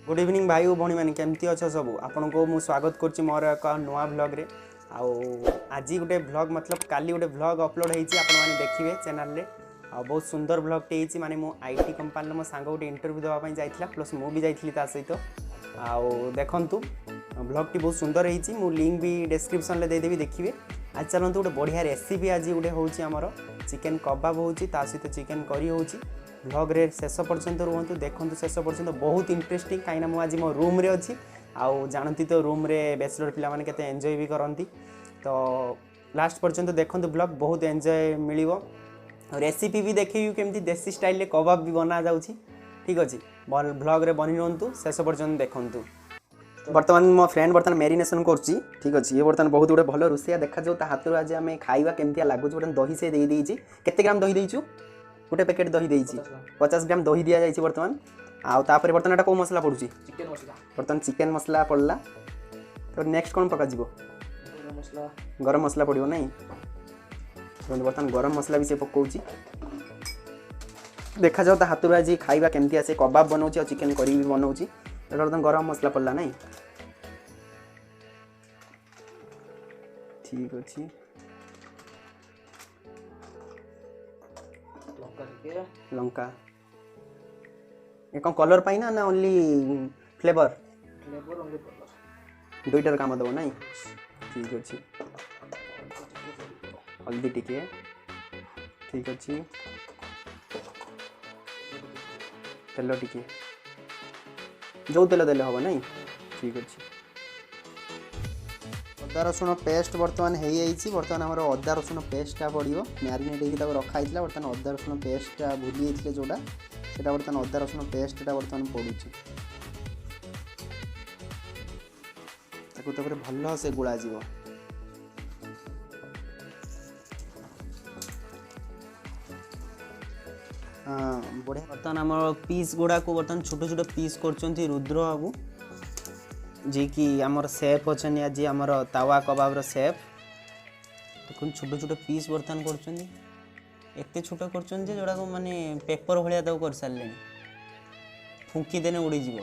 Good evening भाई और भौणी मैंने केमती अच्छ सब आपन को मु स्वागत करछि मोर एक नुआ ब्लॉग रे आज गोटे ब्लॉग मतलब काली गोटे ब्लॉग अपलोड होईछि आपन माने देखिबे चैनल रे बहुत सुंदर ब्लॉग टे होईछि माने मो आईटी कंपनी मो सांग गोटे इंटरव्यू देवा पई जाइथिला प्लस मु भी जाइथिली ता सहित देखंतु ब्लॉग टी बहुत सुंदर होईछि मु लिंक भी डिस्क्रिप्शन ले दे देबी देखिबे। आज चलंतु गोटे बढ़िया रेसिपी आज गोटे होउछि हमर चिकन कबाब होउछि ता सहित चिकन करी होउछि ब्लॉग रे शेष पर्यंत रुहतु देखु शेष पर्यंत बहुत इंटरेस्टिंग कहीं मो आज मो रूम रे अच्छी आउ जानती तो रूम रे बैचलर पिला माने केते एंजॉय भी करती तो लास्ट पर्यंत देखु ब्लॉग बहुत एंजॉय मिलिवो रेसिपी भी देखिए केमती देसी स्टाइल रे कबाब भी बना जाउछि ठीक अछि ब्लॉग रे बनि रहंतु शेष पर्यंत देखंतु। वर्तमान मो फ्रेंड वर्तमान मैरिनेशन करछि ठीक अछि ये वर्तमान बहुत गुडे भलो रुसिया देखा जाउ ता हाथ आज आमे खाइबा केमतिया लागु वर्तमान दही से देई देइछि केते ग्राम दही देइछु गोटे पैकेट दही देइछि 50 ग्राम दही दिया जाइछि वर्तमान आउ तापर वर्तमान एटा को मसला पडुछि चिकन मसला वर्तमान चिकन मसला पडला तो नेक्स्ट कोन पका जिवो गरम मसला पडियो नै वर्तमान गरम मसला भी से पकोछि देखा जाउ ता हाथ आज खाइबा केमतिया से कबाब बनौछि और चिकन करी भी बनौछि एटा वर्तमान गरम मसला पडला नै ठीक अछि लंका ये कौन कलर पाई ना ओनली फ्लेवर ओनली कलर दुईटार काम दबो नहीं ठीक अच्छे हल्दी टिके ठीक अच्छे तेल टिके जो तेल देले हम नहीं ठीक अच्छे अदा रसुण पेस्ट बर्तमान हो जाइए बर्तमान आम अदा रसुण पेस्टा पड़ो मैरिनेट हो रखा है बर्तमान अदा रसुण पेस्टा भूली जाते जोटा से बर्तमान अदा रसुण पेस्टा बर्तमान पड़ुଛି भल से गुड़ा जीव हाँ बढ़िया बर्तमान आम पीस गुड़ा को बर्तमान छोट छोट पीस कर रुद्र बाबू जी कि आमर सेफ अच्छे आज आमर तावा कबाब सेफ देखो छोट छोट पीस बर्तमान करते छोट कर जोड़ा को माने पेपर भाया तक कर सारे फुंकी देने उड़ी जीव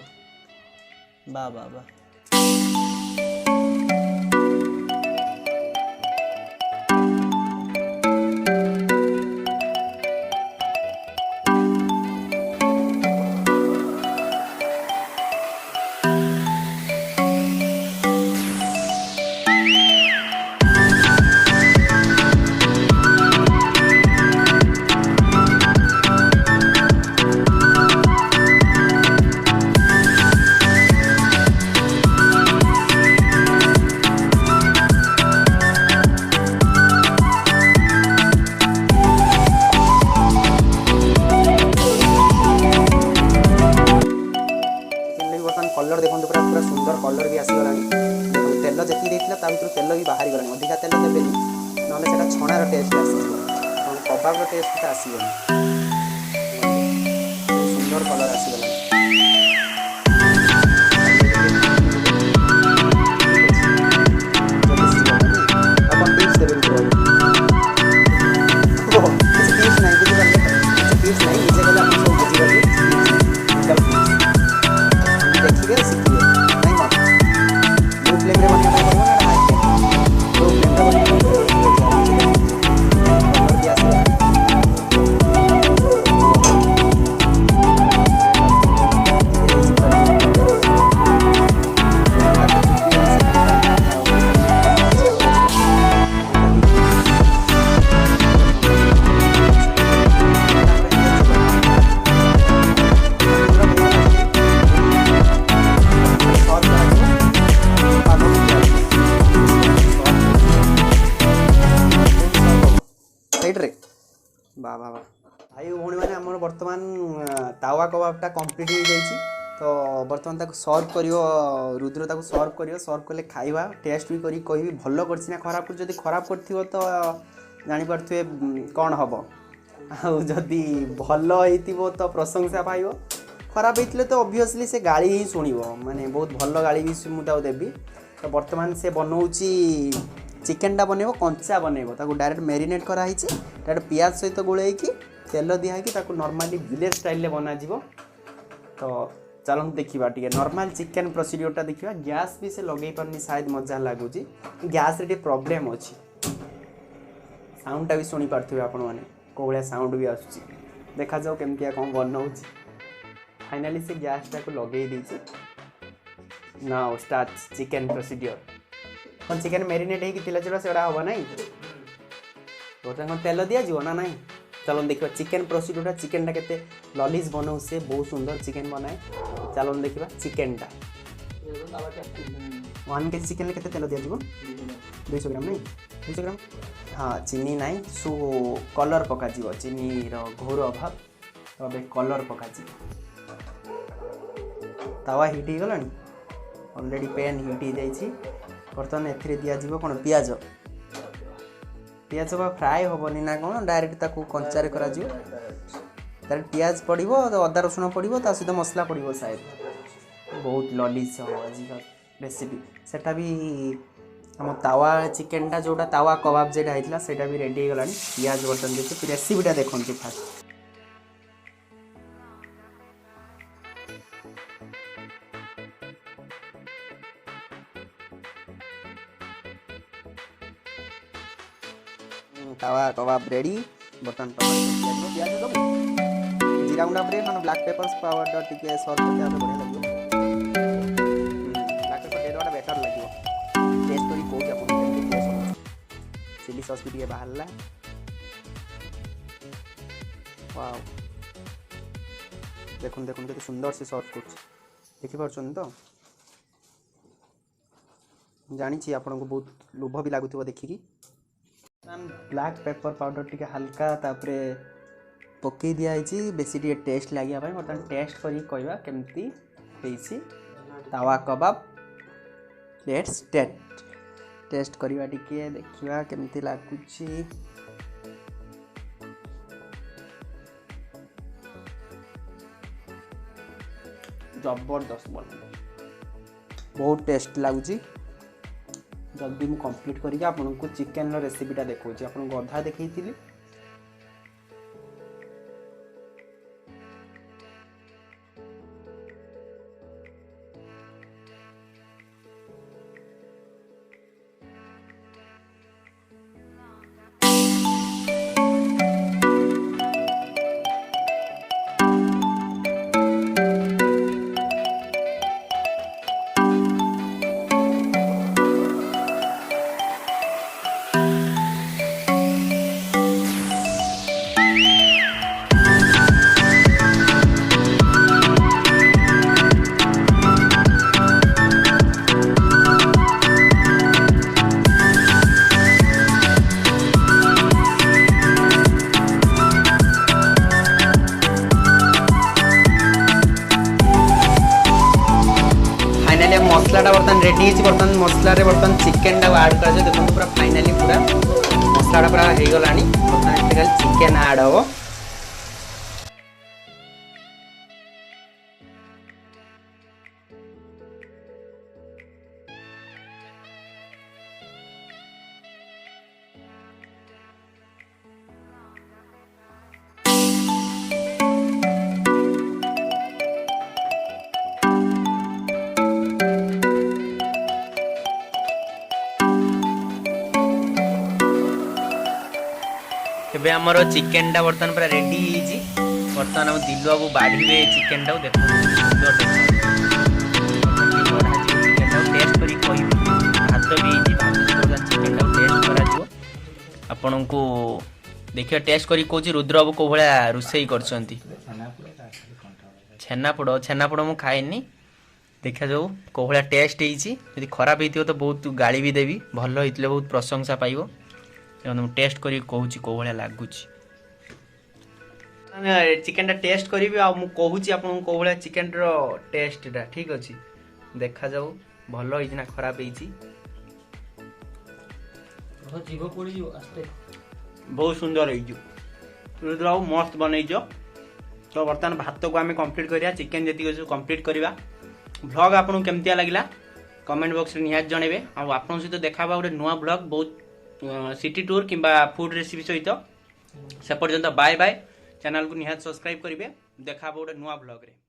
बा बा बा कलर देखो पूरा पूरा सुंदर कलर भी आसीगला तेल जी देता तेल भी बाहरी गला अधिका तेल देवे ना छणार टेस्ट आस कबाब टेस्ट आसगल सुंदर कलर आसीगला वाह वाह वाह भाई भौणी मैंने आम बर्तमान तावा कबाबटा कम्प्लीट हो जाइए तो बर्तमान ताको सर्व करियो रुद्र ताको सर्व कले खाइबा टेस्ट भी करी कहि भल करछि ना खराब कर जदी खराब करथिबो तो जानि पारथुए कोन हबो आ जदी भल हेतिबो तो प्रशंसा पाइबो खराब हेतिले तो ऑब्वियसली से गाली ही सुनिबो माने बहुत भल गाली भी मु ताको देबी तो बर्तमान से बनौछि चिकेनटा बनइबो कंचा बनइबो ताको डायरेक्ट मैरिनेट करा हिची डायरेक्ट प्याज सहित गोळेई की तेल दिया कि ताको नॉर्मली विलेज स्टाइल ले बना जीवो तो चलो देखा टे नॉर्मल चिकन प्रोसीड्योर देखा गैस भी से लगे पारनी शायद मजा लगुच गैस रे प्रॉब्लम अच्छी साउंडटा भी शुणी पारे आपण मैंने कौ भाया साउंड भी आसूँ देखा जाओ केमतिया कौन बनाऊँ फाइनाली से गैसटा को लगे देती नाउ स्टार्ट चिकन प्रोसीड्योर कौन चिकन मेरिनेट होती चलो से हम ना तेल दिज्व ना ना चलो देखा चिकन प्रोसीड्योर चिकन के ललिज बनाऊ से बहुत सुंदर चिकन बनाए चलो देखा चिकन टा 1 kg चिकन के तेल दिज्व 200 ग्राम नहीं 200 ग्राम हाँ चीनी नाई सो कलर पक चीनी घोर अभाव तो अब कलर पक तावा हिट हो गला ऑलरेडी पैन हिट हो जाइए बर्तमान ए दिज्व कौन पियाज पियाज फ्राए हेनी ना कौन डायरेक्ट ताकू कंचारे करा पियाज पड़ो तो अदा रसुण पड़ो ता सहित मसला पड़ो शायद बहुत ललिज हम आज रेसिपी सेटा भी हम तावा चिकेन टा जोटा तावा कबाब जेटा होता सेटा भी रेडी हो गला पियाज बर्तन देखिए रेसिपीटा देखो फास्ट तावा कबाब रेडी बर्तन प्याज दबो जीरा गुंडा ब्रेड ना ब्लैक पेपर्स पाउडर टिके सर्व करते आप बढ़िया लगे ब्लैक पेपर देवा बेटर लगे टेस्ट करी को अपन टेस्ट चिली सॉस भी टिके बाहरला वाओ देखुन देखुन केते सुंदर से सर्व कर देखि परछन तो जानी छी आपन को बहुत लोभ भी लागुथबो देखि ब्लैक पेपर पाउडर टी हल्का तापरे पकई दिखाई बेसी टे टेस्ट लगे बर्तमान टेस्ट करी कहवा केमती तावा कबाब लेट्स टेस्ट करवा टिके देखा केमती लगुच जबरदस्त बन बहुत टेस्ट लगुच जल्दी मुझे कंप्लीट करके आपको चिकेन रेसिपीटा देखा आपको अधा देखी मसलाटा बर्तमान रेडी बर्तमान मसला बर्तमान चिकेन टा आड कर देखो पूरा फाइनाली पूरा मसलाटा पूरा हो गला बर्तमान चिकेन आड हम ଏବେ ଆମର ଚିକେନ ଟା ବର୍ତ୍ତମାନ ପୁରା ରେଡି ହେଇଛି ବର୍ତ୍ତମାନ ଆମ ଦିଲୁ ବାବୁ ବାଢିବେ ଚିକେନ ଟାକୁ ଦେଖନ୍ତୁ ଚିକେନ ଟାକୁ ଟେଷ୍ଟ କରି କହିବି ଭାତ ବି ହେଇଛି ଭାତ ଚିକେନ ଟାକୁ ଟେଷ୍ଟ କରାଯିବ ଆପଣଙ୍କୁ ଦେଖିବା ଟେଷ୍ଟ କରି କହୁଛି ରୁଦ୍ର ବାବୁ କୋଉ ଭଳିଆ ରୋଷେଇ କରୁଛନ୍ତି ଛେନାପୋଡ଼ ମୁଁ ଖାଇନି ଦେଖାଯାଉ କୋଉ ଭଳିଆ ଟେଷ୍ଟ ହେଇଛି ଯଦି ଖରାପ ହେଇଥିବ ତ ବହୁତ ଗାଳି ବି ଦେବି ଭଲ ହେଇଥିଲେ ବହୁତ ପ୍ରଶଂସା ପାଇବ टेस्ट करी कहूँ कौ भाया लगुच चिकेन टेस्ट करी कहूँ आपको कौ भाया चिकेन टेस्टा ठीक अच्छे देखा जाऊ भल ना खराब बहुत सुंदर हो मस्त बनईच तो बर्तमान भात को आम कंप्लीट करिया चिकेन जी कंप्लीट करवा ब्लॉग आपको केमतिया लगला कमेंट बॉक्स में निहात जनइबे आप सहित देखा गोटे नुआ ब्लॉग बहुत सिटी टूर किंबा फूड रेसिपी सहित से पर्यंत बाय बाय चैनल को निहात सब्सक्राइब करेंगे देखा गोटे नुआ ब्लॉग रे।